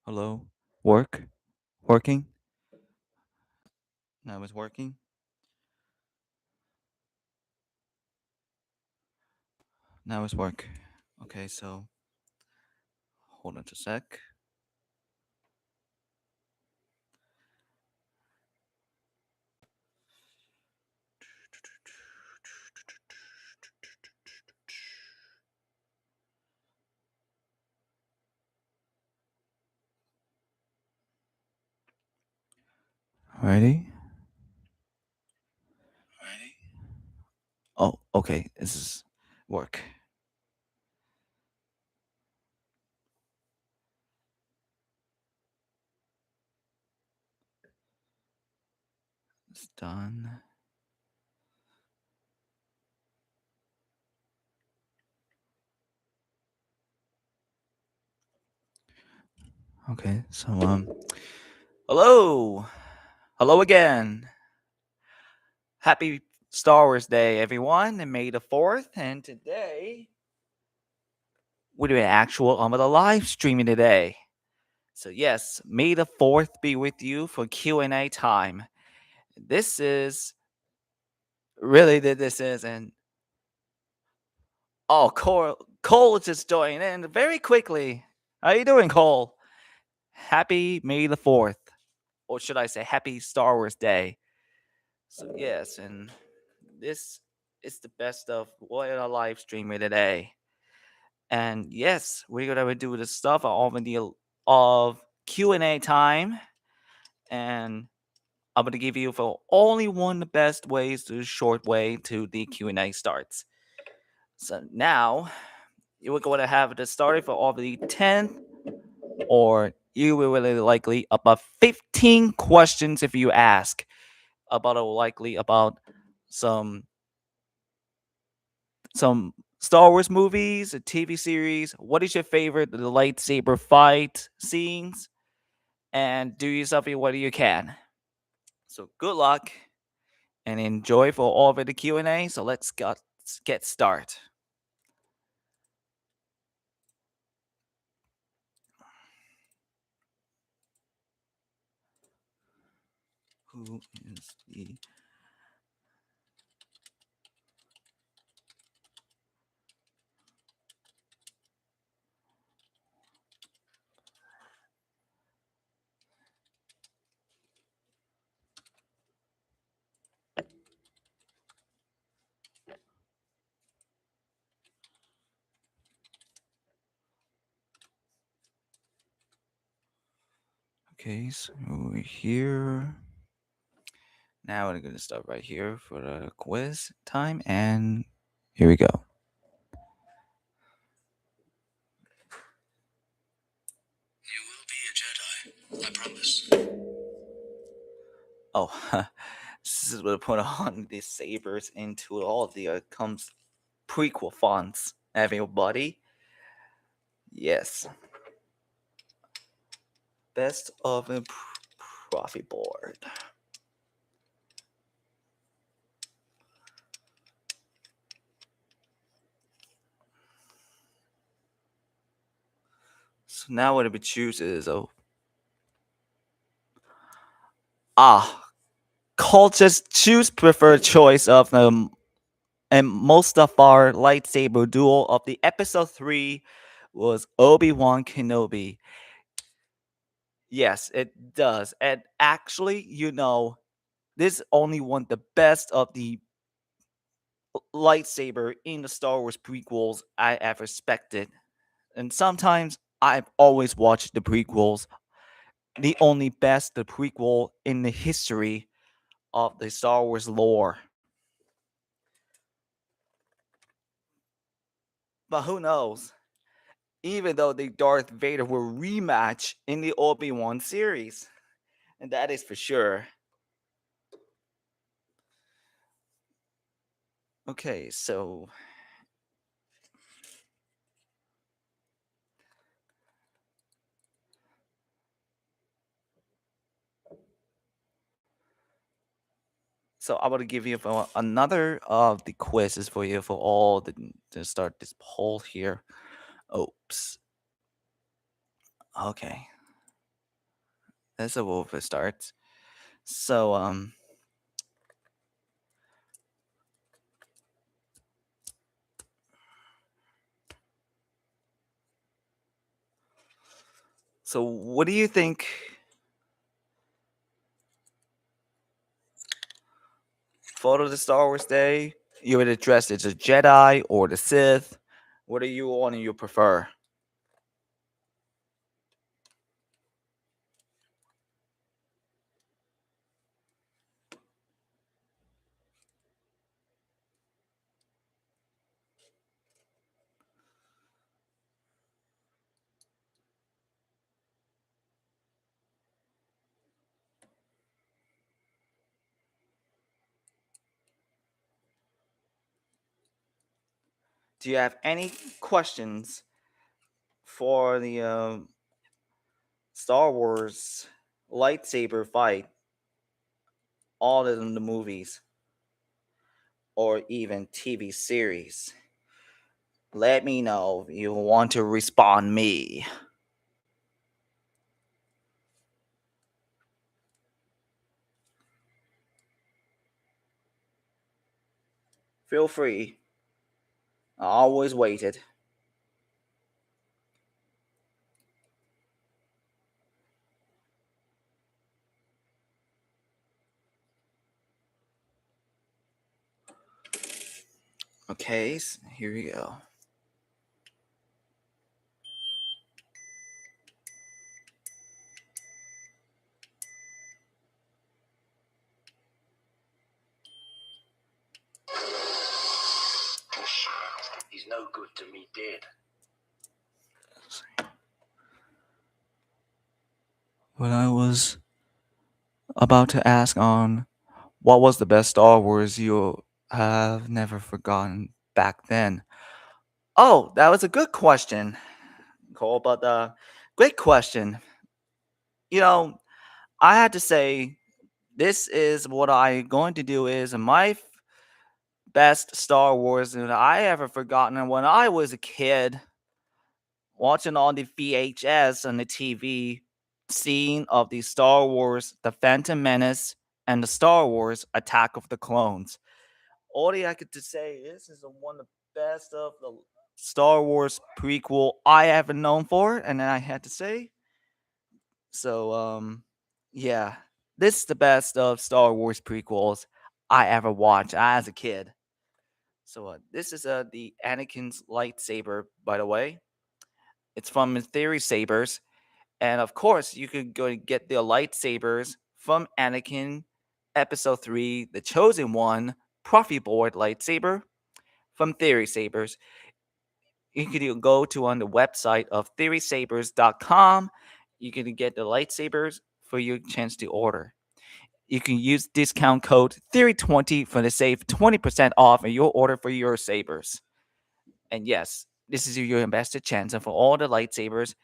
Hello? Work? Working? Now it's working? Now it's work. Okay, so hold on just a sec. Ready? Ready? Oh, okay. This is work. It's done. Okay, so hello. Hello again. Happy Star Wars Day, everyone, and May the 4th. And today we're doing actual the live streaming today. So yes, May the 4th be with you for Q&A time. This is really this is and oh, Cole just joined in very quickly. How you doing, Cole? Happy May the 4th, or should I say Happy Star Wars Day. So yes, and this is the best of what a live streaming today. And yes, we're gonna do the stuff of Q&A time, and I'm gonna give you for only one of the best ways to short way to the Q&A starts. So now you were going to have the started for all the 10th, or you will really likely about 15 questions if you ask about likely about some some Star Wars movies, a TV series. What is your favorite the lightsaber fight scenes? And do yourself what you can. So good luck and enjoy for all of the Q&A. So let's get started. Who is the Okay, so we're here. Now we're going to start right here for the quiz time, and here we go. You will be a Jedi, I promise. Oh, this is what I put on the sabers into all the comes prequel fonts. Everybody, yes, best of a profit board. So now what we choose is Cole just choose preferred choice of and most of our lightsaber duel of the episode 3 was Obi-Wan Kenobi. Yes, it does. And actually, this only one the best of the lightsaber in the Star Wars prequels I ever expected. And sometimes I've always watched the prequels, the only best the prequel in the history of the Star Wars lore. But who knows? Even though the Darth Vader will rematch in the Obi-Wan series. And that is for sure. Okay, so I'm gonna give you another of the quizzes for you for all the to start this poll here. Oops. Okay. that's a wolf start. So so what do you think for the Star Wars Day? You would address it as a Jedi or the Sith. What are you on you prefer? Do you have any questions for the Star Wars lightsaber fight, all in the movies or even TV series? Let me know if you want to respond me. Feel free. I always waited. Okay, here we go. He's no good to me dead. When I was about to ask on what was the best Star Wars you have never forgotten back then. Oh, that was a good question, Cole, but great question. You know, I had to say this is what I going to do is my best Star Wars that I ever forgotten when I was a kid watching on the VHS on the TV scene of the Star Wars The Phantom Menace and the Star Wars Attack of the Clones. All I could to say is this is one of the best of the Star Wars prequel I ever known for, and then I had to say so. Yeah, this is the best of Star Wars prequels I ever watched as a kid. So this is the Anakin's lightsaber, by the way. It's from his Theory Sabers, and of course you could go and get the lightsabers from Anakin, Episode 3, The Chosen One, Prophet Board lightsaber from Theory Sabers. You can go to on the website of theorysabers.com. You can get the lightsabers for your chance to order. You can use discount code Theory20 for the save 20% off on your order for your sabers. And yes, this is your best chance for all the lightsabers,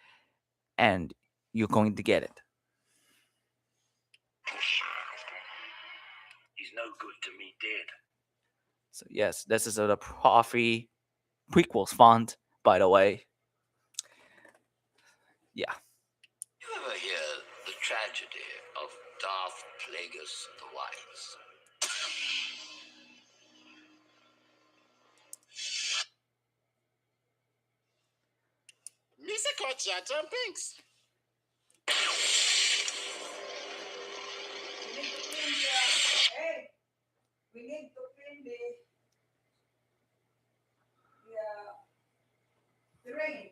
and you're going to get it. He's no good to me dead. So yes, this is a Prophet prequels font, by the way. Yeah. You ever hear the tragedy of Darth Plagueis the Wise? Misa Kocha Jumpings. Hey, we need to clean the drain.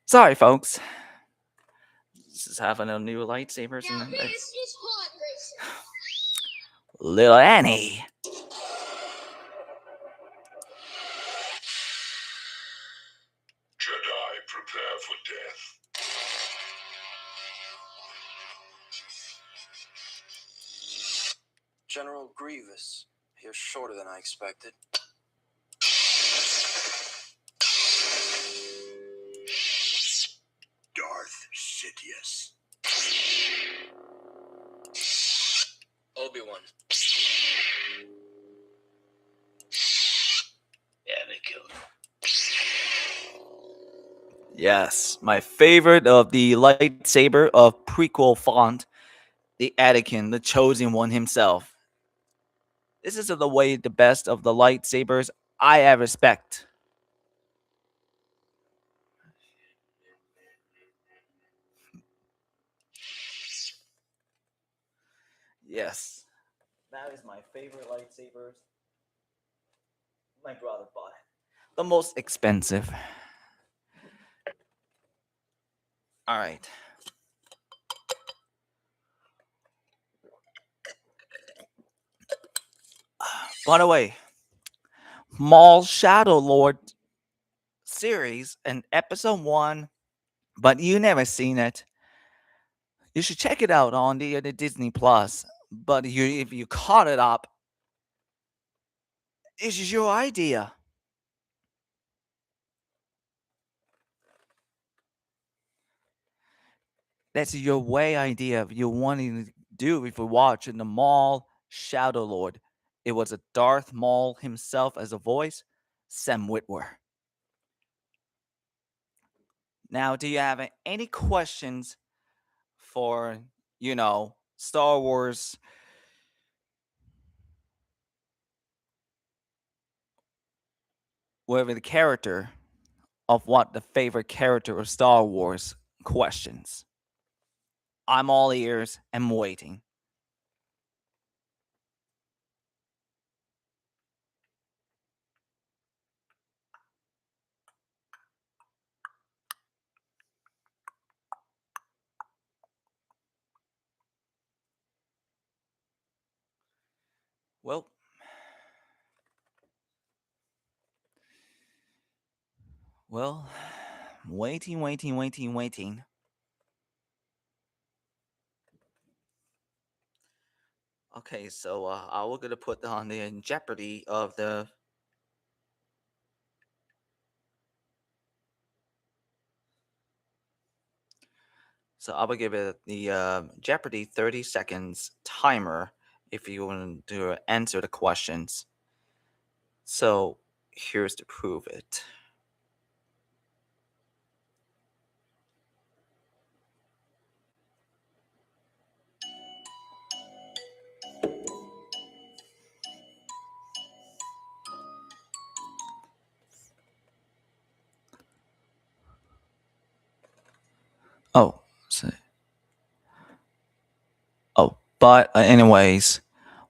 Sorry, folks. This is having a new lightsabers Now and this is heartless. Little Annie. Jedi, prepare for death. General Grievous, you're shorter than I expected. Yes, my favorite of the lightsaber of prequel font, the Anakin, the chosen one himself. This is the way the best of the lightsabers I ever respect. Yes, that is my favorite lightsabers. My brother bought it. The most expensive. All right. By the way, Maul Shadow Lord series and episode 1, but you never seen it. You should check it out on the Disney Plus. But if you caught it up, this is your idea. That's your way idea of you wanting to do if you watch in the Maul Shadow Lord. It was a Darth Maul himself as a voice, Sam Witwer. Now, do you have any questions for, Star Wars? Whatever the character of what the favorite character of Star Wars questions. I'm all ears and waiting. Well, well, waiting, waiting, waiting, waiting. Okay, so I was gonna put on the jeopardy of the. So I will give it the Jeopardy 30 seconds timer if you want to answer the questions. So here's to prove it. Oh, so, but anyways,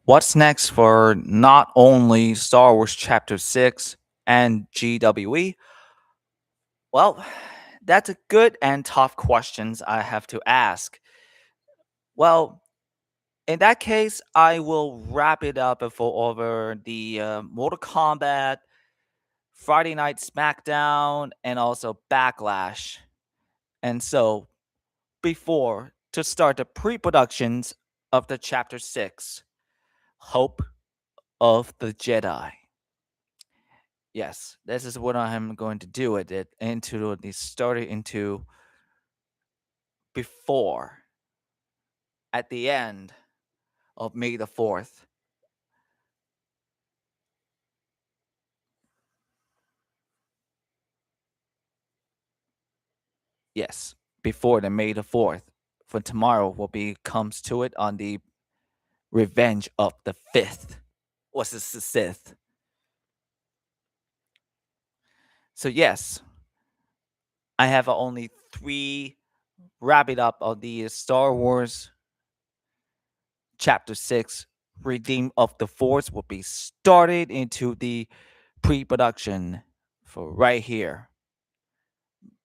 what's next for not only Star Wars Chapter 6 and GWE? Well, that's a good and tough questions I have to ask. Well, in that case, I will wrap it up for over the Mortal Kombat, Friday Night SmackDown, and also Backlash. And so, before to start the pre-productions of the Chapter 6, Hope of the Jedi. Yes, this is what I am going to do with it into the started into before at the end of May the 4th. Yes, before the May the 4th. For tomorrow will be comes to it on the Revenge of the 5th. What's this the 6th? So yes, I have only 3 wrap it up of the Star Wars Chapter 6 Redeem of the Force will be started into the pre-production for right here.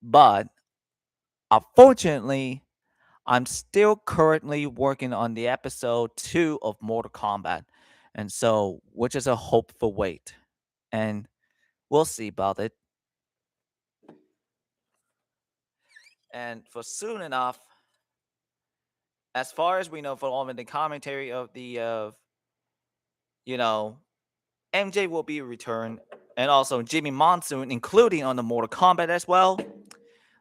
But unfortunately, I'm still currently working on the episode 2 of Mortal Kombat. And so, which is a hopeful wait. And we'll see about it. And for soon enough, as far as we know, for all of the commentary of the, you know, MJ will be returned, and also Jimmy Monsoon, including on the Mortal Kombat as well.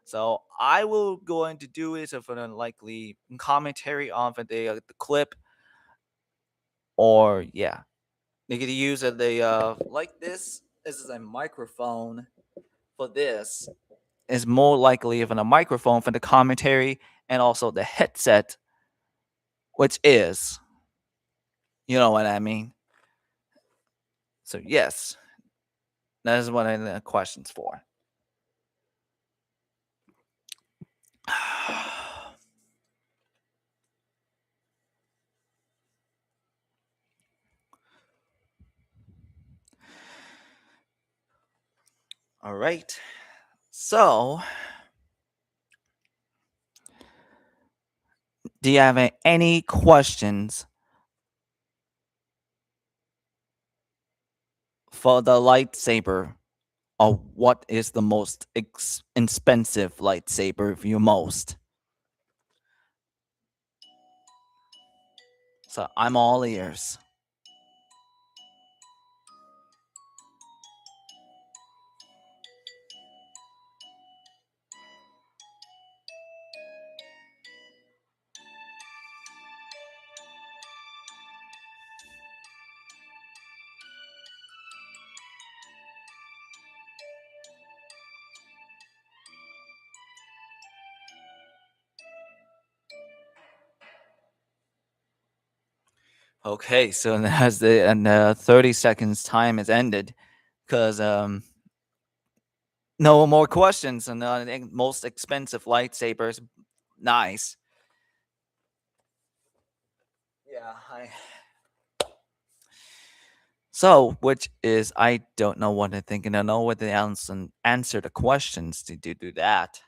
So I will going to do is for the likely commentary on the clip, or yeah, they could use the like this. This is a microphone for this, is more likely than a microphone for the commentary and also the headset, which is, you know what I mean. So yes, that is what the question's for. All right. So, do you have any questions for the lightsaber? Or what is the most expensive lightsaber for you most? So I'm all ears. Okay, so as the 30 seconds time is ended, because no more questions, and the most expensive lightsabers, nice. Yeah, So, which is I don't know what I think, and I know what the answer the questions to do that.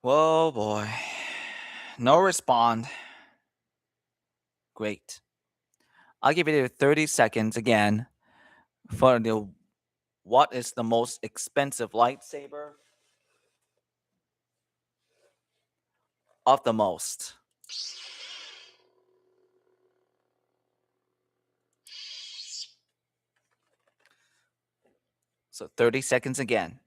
Whoa, boy. No respond. Great. I'll give it 30 seconds again for the what is the most expensive lightsaber of the most. So 30 seconds again.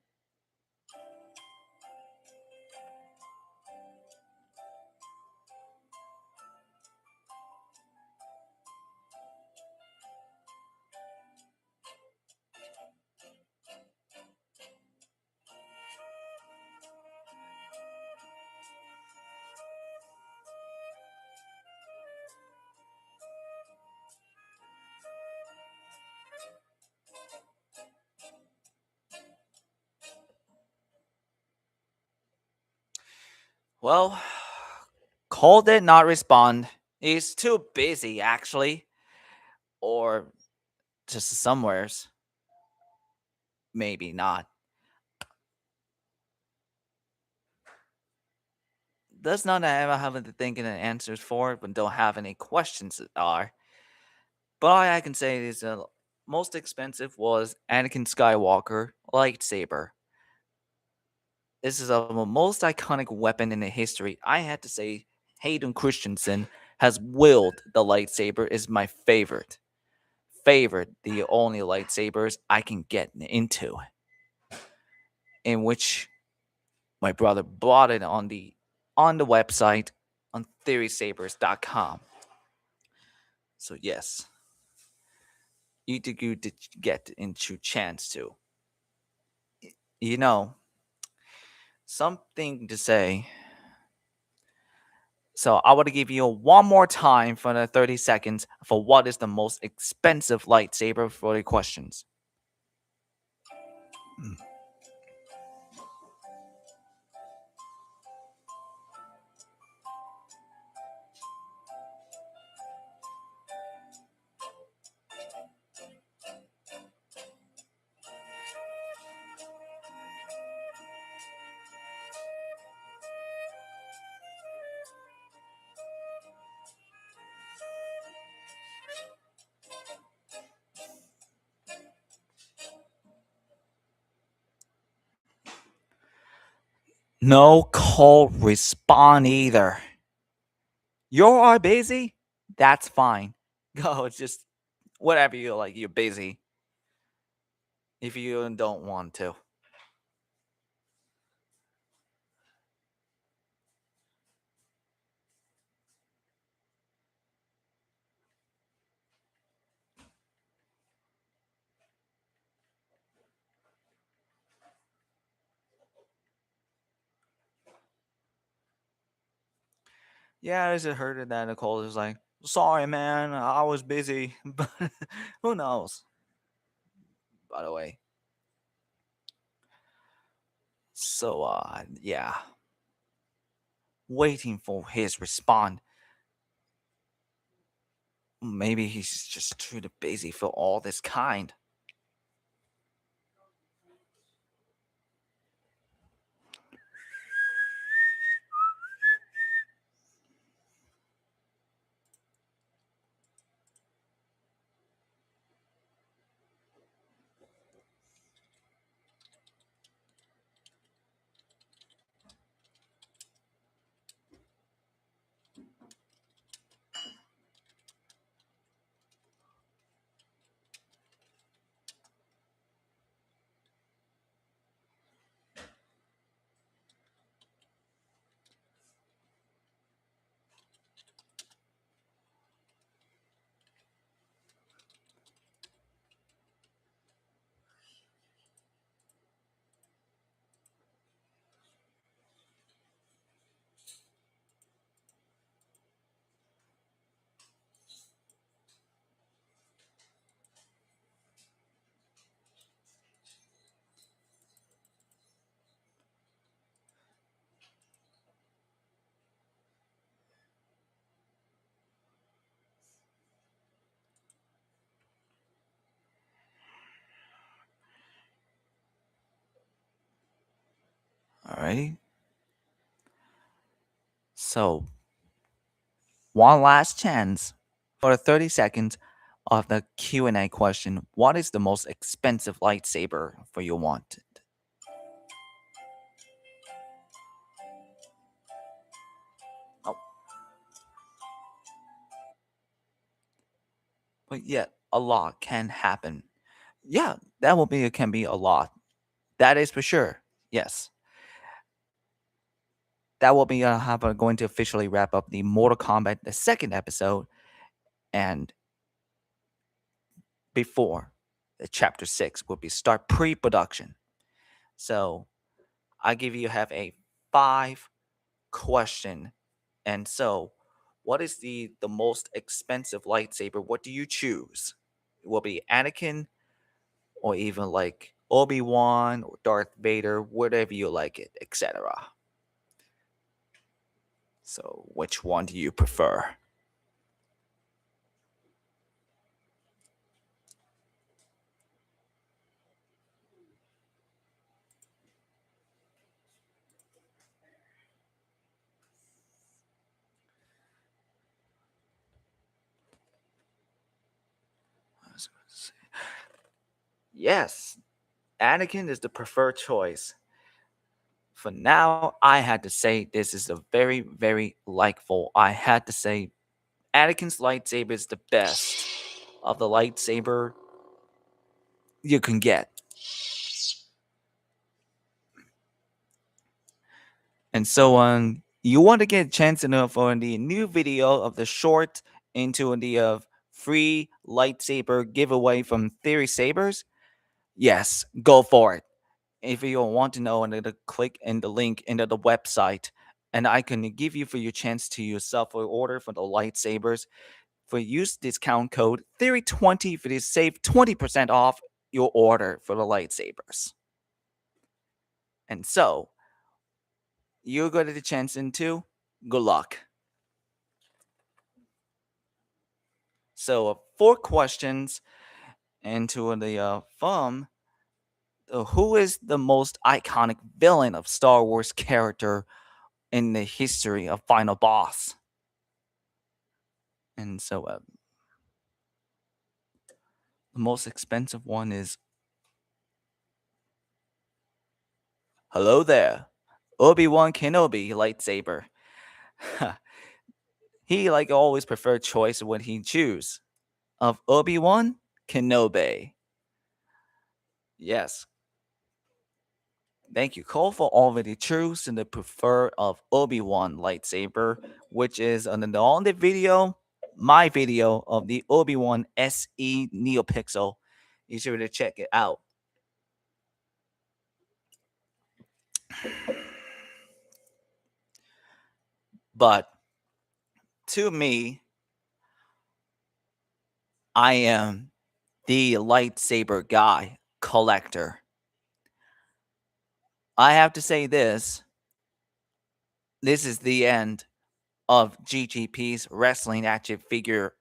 Well, Cole did not respond. He's too busy, actually. Or just somewheres. Maybe not. Does not ever have to think of answers for it, but don't have any questions that are. But all I can say is the most expensive was Anakin Skywalker lightsaber. This is the most iconic weapon in the history. I had to say, Hayden Christensen has willed the lightsaber is my favorite. The only lightsabers I can get into. In which my brother bought it on the website on theorysabers.com. So yes, you did get into chance to. You know, something to say. So I want to give you one more time for the 30 seconds for what is the most expensive lightsaber for the questions. No call respond either. You are busy? That's fine. Go, just whatever you like. You're busy. If you don't want to. Yeah, I just heard it that Nicole is like, sorry, man, I was busy. But who knows? By the way. So, yeah. Waiting for his response. Maybe he's just too busy for all this kind. Alrighty. So, one last chance for the 30 seconds of the Q&A question. What is the most expensive lightsaber for you wanted? Oh, but yet a lot can happen. Yeah, that will be can be a lot. That is for sure. Yes. That will be going to officially wrap up the Mortal Kombat the second episode, and before the chapter 6 will be start pre-production. So I give you have a 5 question. And so, what is the most expensive lightsaber? What do you choose? It will be Anakin, or even like Obi-Wan or Darth Vader, whatever you like it, etc. So, which one do you prefer? Yes, Anakin is the preferred choice. For now, I had to say this is a very, very likable. I had to say Anakin's lightsaber is the best of the lightsaber you can get. And so on, you want to get a chance to know for the new video of the short into the free lightsaber giveaway from Theory Sabers? Yes, go for it. If you want to know, click in the link into the website, and I can give you for your chance to yourself for order for the lightsabers. For use discount code Theory20 for to save 20% off your order for the lightsabers. And so, you go to the chance into good luck. So, 4 questions into the film. Who is the most iconic villain of Star Wars character in the history of Final Boss? And so, the most expensive one is hello there. Obi-Wan Kenobi lightsaber. He like always preferred choice when he choose of Obi-Wan Kenobi. Yes. Thank you, Cole, for already choosing the prefer of Obi-Wan lightsaber, which is on the video, my video of the Obi-Wan SE NeoPixel. You should really check it out. But to me, I am the lightsaber guy collector. I have to say this. This is the end of GGP's wrestling action figure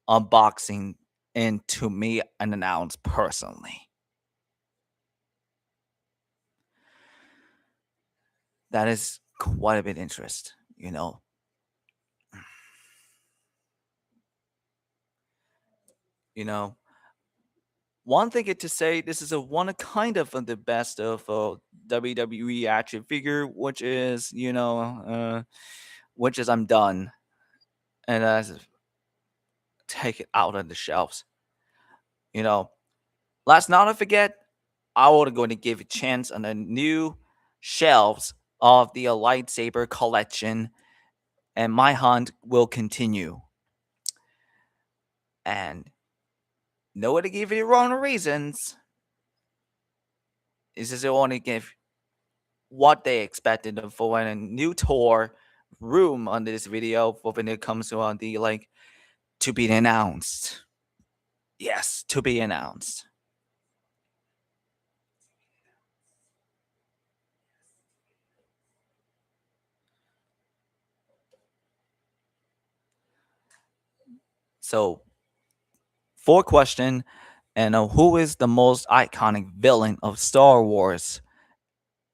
unboxing, and to me, unannounced personally. That is quite a bit interest, you know. You know, one thing to say, this is a one kind of the best of WWE action figure, which is which is I'm done, and take it out on the shelves. You know, let's not forget, I was going to give a chance on the new shelves of the lightsaber collection, and my hunt will continue. And no to give you wrong reasons. This is only give what they expected for a new tour room on this video for when it comes to on the like to be announced. Yes, to be announced. So, fourth question, and who is the most iconic villain of Star Wars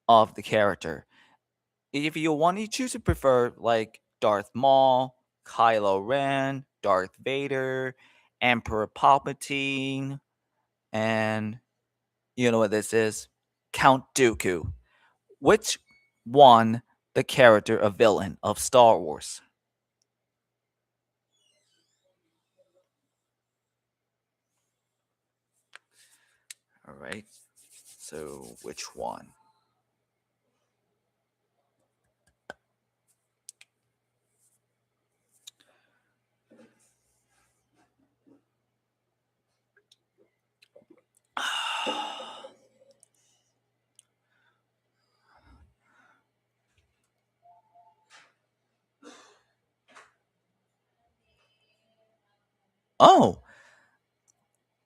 of the character? If you want, you choose to prefer like Darth Maul, Kylo Ren, Darth Vader, Emperor Palpatine, and you know what this is? Count Dooku. Which one the character of villain of Star Wars? All right. So which one? Oh,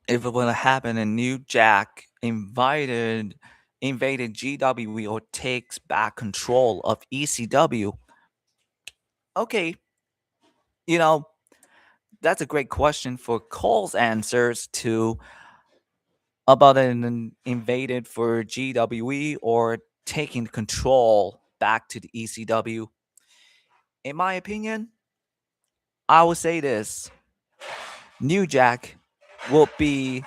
if it would happen and New Jack invaded GW or takes back control of ECW, okay, you know, that's a great question for Cole's answers to about an invaded for GWE or taking control back to the ECW. In my opinion, I would say this: New Jack will be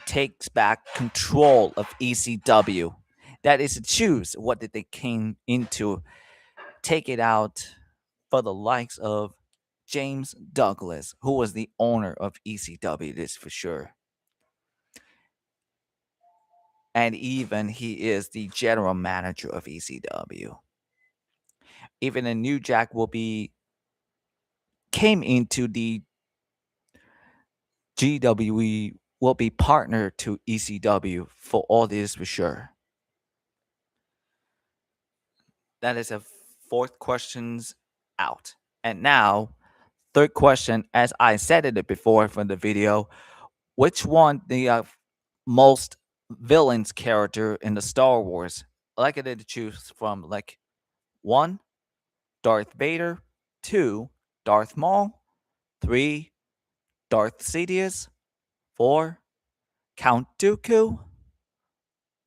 takes back control of ECW. That is to choose what did they came into, take it out for the likes of James Douglas, who was the owner of ECW. This for sure. And even he is the general manager of ECW. Even a New Jack will be came into the GWE, will be partner to ECW for all this for sure. That is a fourth questions out. And now, third question, as I said it before from the video, which one the most villains character in the Star Wars? Like I did to choose from like one, Darth Vader, two, Darth Maul, three, Darth Sidious, four, Count Dooku,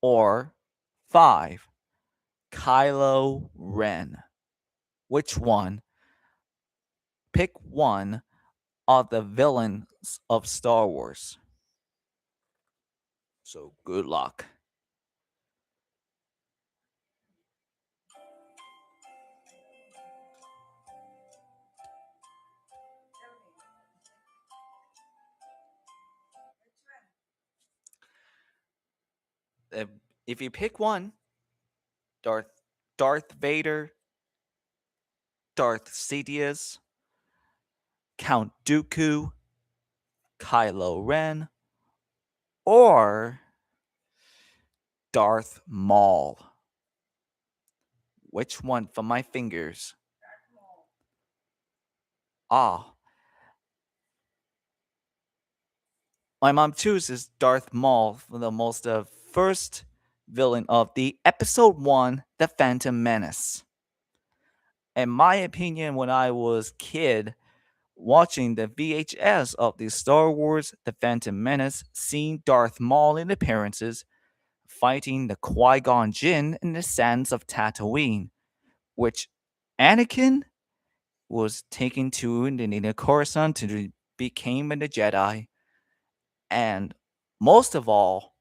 or five, Kylo Ren. Which one? Pick one of the villains of Star Wars. So good luck. Uh, if you pick one, Darth Darth Vader, Darth Sidious, Count Dooku, Kylo Ren, or Darth Maul. Which one from my fingers? Ah, my mom chooses Darth Maul for the most first villain of the Episode 1, The Phantom Menace. In my opinion, when I was kid, watching the VHS of the Star Wars The Phantom Menace, seeing Darth Maul in appearances, fighting the Qui-Gon Jinn in the sands of Tatooine, which Anakin was taken to the Coruscant to become a Jedi, and most of all,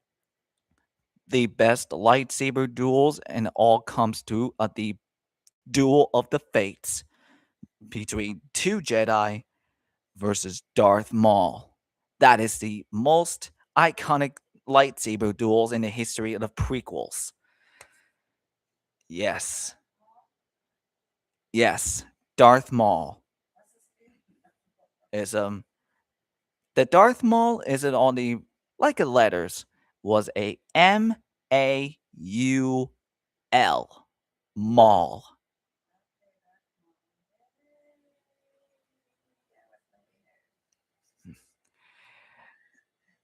the best lightsaber duels, and all comes to the duel of the fates between two Jedi versus Darth Maul. That is the most iconic lightsaber duels in the history of the prequels. Yes, yes, Darth Maul is the Darth Maul isn't on the like a letters was a Maul Maul.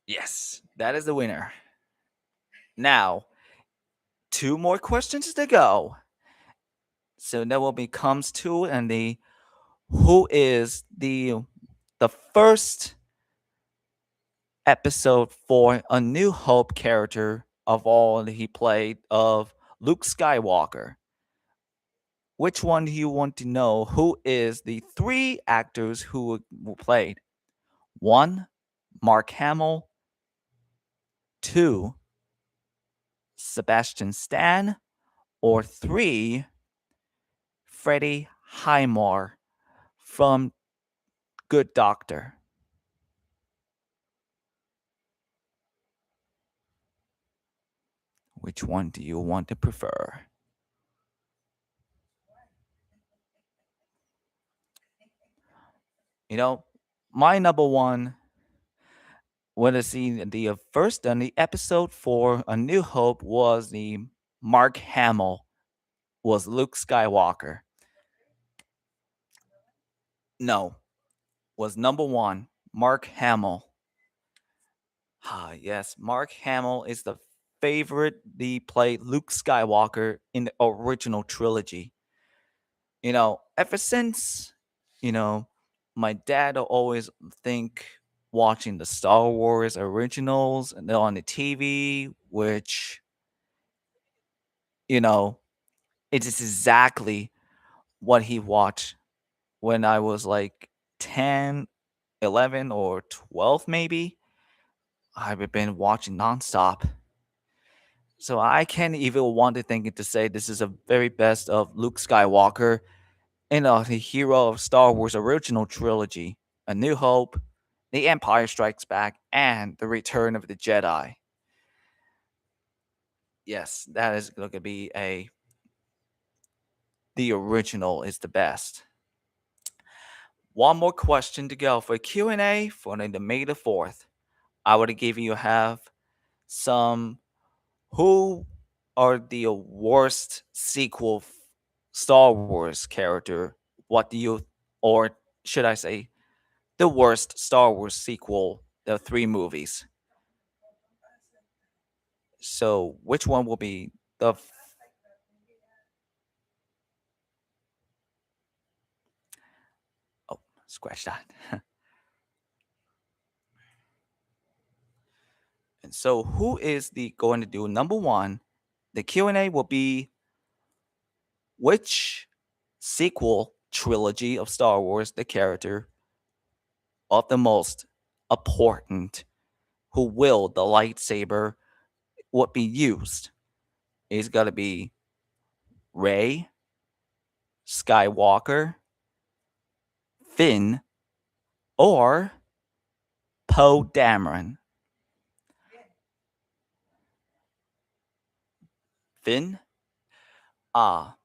Yes, that is the winner. Now, two more questions to go. So that will be comes to and the who is the first episode for A New Hope character of all that he played of Luke Skywalker. Which one do you want to know? Who is the three actors who played? One, Mark Hamill. Two, Sebastian Stan. Or three, Freddie Highmore from Good Doctor. Which one do you want to prefer? You know, my number one when I see the first and the episode for A New Hope was the Mark Hamill was Luke Skywalker. No, was number one Mark Hamill. Ah, yes, Mark Hamill is the favorite. The play Luke Skywalker in the original trilogy. Ever since you know, my dad always think watching the Star Wars originals and they're on the TV, which you know it is exactly what he watched when I was like 10, 11, or 12 maybe. I've been watching nonstop. So I can't even want to think it to say this is a very best of Luke Skywalker and the hero of Star Wars original trilogy, A New Hope, The Empire Strikes Back, and The Return of the Jedi. Yes, that is going to be the original is the best. One more question to go for Q&A for the May the 4th. I would give you have some who are the worst sequel Star Wars character? What do you, or should I say, the worst Star Wars sequel, the three movies? So, which one will be oh, scratch that. And so, who is the going to do number one? The Q&A will be which sequel trilogy of Star Wars the character of the most important who will the lightsaber would be used is got to be Ray Skywalker, Finn, or Poe Dameron. Finn. Ah,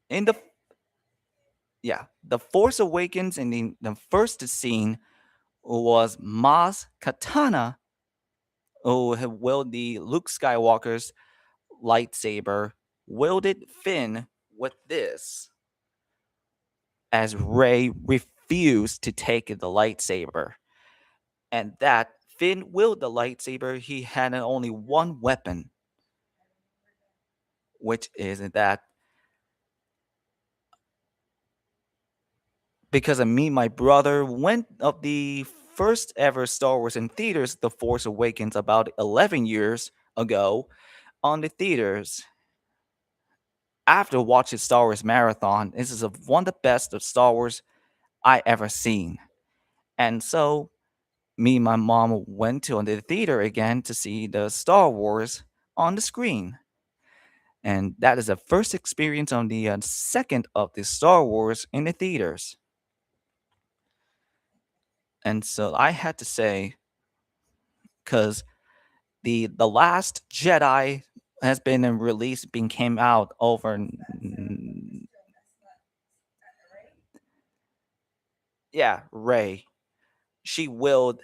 in the the Force Awakens in the first scene was Maz Katana, who had wielded the Luke Skywalker's lightsaber, wielded Finn with this, as Rey refused to take the lightsaber. And that Finn wielded the lightsaber, he had only one weapon, which is that because of me, my brother went of the first ever Star Wars in theaters, The Force Awakens, about 11 years ago on the theaters. After watching Star Wars Marathon, this is one of the best of Star Wars I ever seen. And so me and my mom went to the theater again to see the Star Wars on the screen. And that is the first experience on the second of the Star Wars in the theaters. And so I had to say, because the last Jedi has been released, been came out over. Yeah, Rey. She willed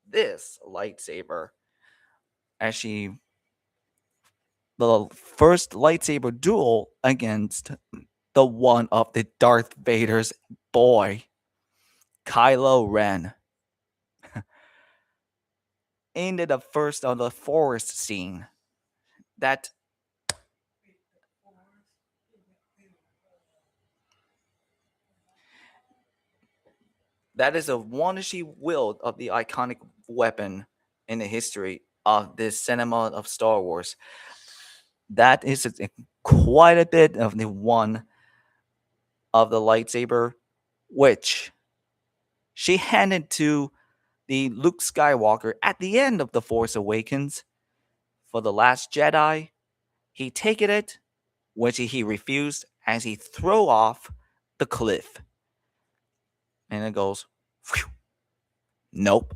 this lightsaber as she the first lightsaber duel against the one of the Darth Vader's boy, Kylo Ren. Into the first of the forest scene. That that is a wonderfully wield of the iconic weapon in the history of this cinema of Star Wars. That is quite a bit of the one of the lightsaber, which she handed to the Luke Skywalker at the end of The Force Awakens for the Last Jedi. He taken it, which he refused, as he throw off the cliff. And it goes, phew, nope.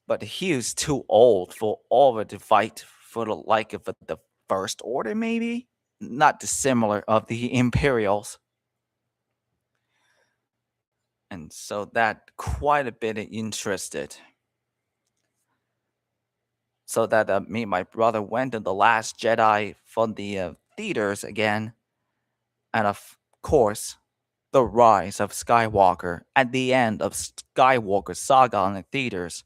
But he was too old for Oliver to fight for the like of the First Order, maybe? Not dissimilar of the Imperials. And so that quite a bit interested. So that me and my brother went to the Last Jedi from the theaters again. And of course, the rise of Skywalker at the end of Skywalker Saga on the theaters.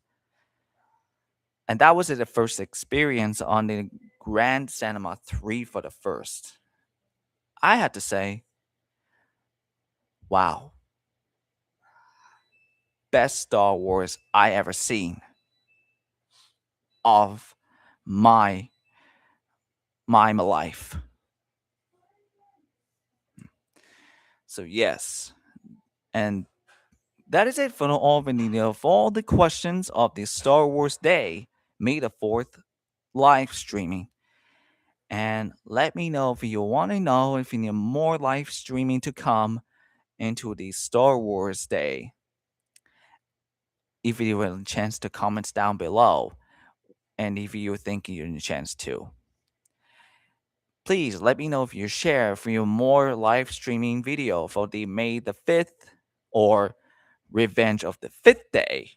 And that was the first experience on the Grand Cinema 3 for the first. I had to say, wow, best Star Wars I ever seen of my life. So yes, and that is it for all of all the questions of the Star Wars Day, May the 4th live streaming. And let me know if you want to know if you need more live streaming to come into the Star Wars Day. If you have a chance to comments down below, and if you think you have a chance to. Please let me know if you share for your more live streaming video for the May the 5th or Revenge of the 5th Day,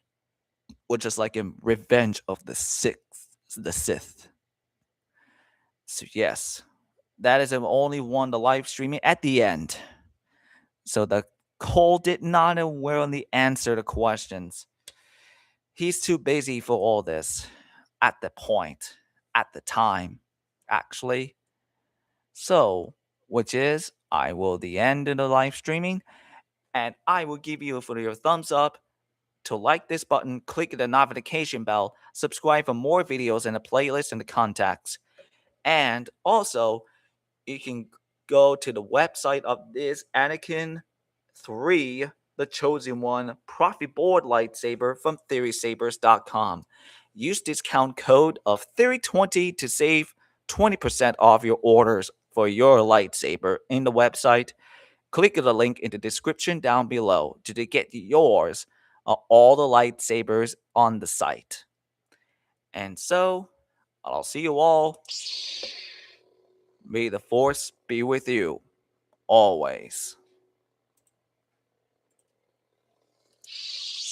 which is like a Revenge of the 6th, the Sith. So yes, that is the only one the live streaming at the end. So the Cole did not really answer the questions. He's too busy for all this at the point, at the time, actually. So, which is, I will the end of the live streaming, and I will give you for your thumbs up to like this button, click the notification bell, subscribe for more videos in the playlist and the contacts. And also, you can go to the website of this Anakin 3, the chosen one, profit board lightsaber from theorysabers.com. Use discount code of Theory20 to save 20% off your orders for your lightsaber in the website. Click the link in the description down below to get yours all the lightsabers on the site. And so, I'll see you all. May the force be with you always.